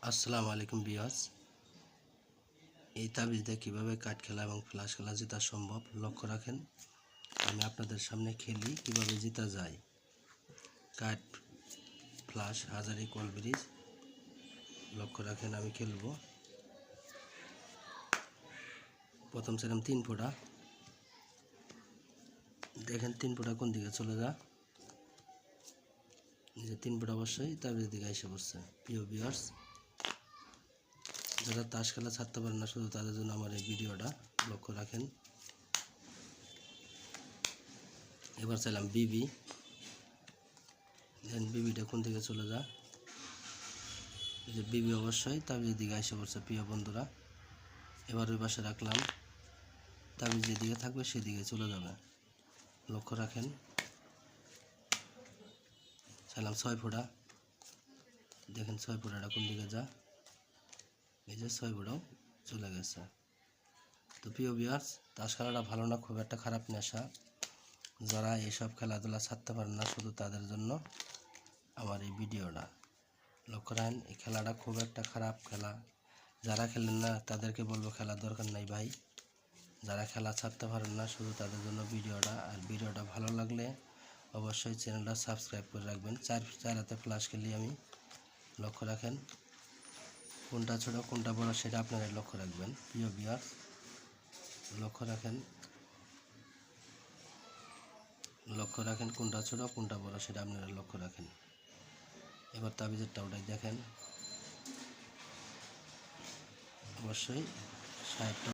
আসসালামু আলাইকুম ভিউয়ার্স। এই তাবিজ দিয়ে কীভাবে কাঠ খেলা এবং ফ্লাশ খেলা জেতা সম্ভব লক্ষ্য রাখেন। আমি আপনাদের সামনে খেলি কিভাবে জেতা যায়। কাঠ, ফ্লাশ, হাজারি, কল ব্রিজ লক্ষ্য রাখেন। আমি খেলবো। প্রথম ছিলাম 3 ফোঁটা, দেখেন 3 ফোঁটা কোন দিকে চলে যা, যে 3 ফোঁটা অবশ্যই তাবিজের দিকে এসে পড়ছে। প্রিয় ভিউয়ার্স, যারা তাস খেলা ছাড়তে পারেন না শুধু তাদের জন্য আমার এই ভিডিওটা, লক্ষ্য রাখেন। এবার চাইলাম বিবি, দেন বিবিটা কোন দিকে চলে যা, এই যে বিবি অবশ্যই তাবিজের দিকে এসে পড়ছে। প্রিয় বন্ধুরা, এবার ওই পাশে রাখলাম, তাবিজ যেদিকে থাকবে সেদিকে চলে যাবে, লক্ষ্য রাখেন। চাইলাম 6 ফোঁটা, দেখেন 6 ফোঁটাটা কোন দিকে যা, এই যে 6 ফোঁটাও চলে গেছে। তো প্রিয় ভিউয়ার্স, তাস খেলাটা ভালো না, খুব একটা খারাপ নেশা। যারা এইসব খেলাধুলা ছাড়তে পারেন না শুধু তাদের জন্য আমার এই ভিডিওটা, লক্ষ্য রাখেন। এই খেলাটা খুব একটা খারাপ খেলা। যারা খেলেন না তাদেরকে বলবো খেলার দরকার নাই ভাই। যারা খেলা ছাড়তে পারেন না শুধু তাদের জন্য ভিডিওটা। আর ভিডিওটা ভালো লাগলে অবশ্যই চ্যানেলটা সাবস্ক্রাইব করে রাখবেন। চার হাতে ফ্লাশ খেলি আমি, লক্ষ্য রাখেন। কোনটা ছোটো কোনটা বড় সেটা আপনারা লক্ষ্য রাখবেন। প্রিয় ভিউয়ার্স, লক্ষ্য রাখেন কোনটা ছোটো কোনটা বড় সেটা আপনারা লক্ষ্য রাখেন। এবার তাবিজেরটা ওটাই দেখেন, অবশ্যই 60টা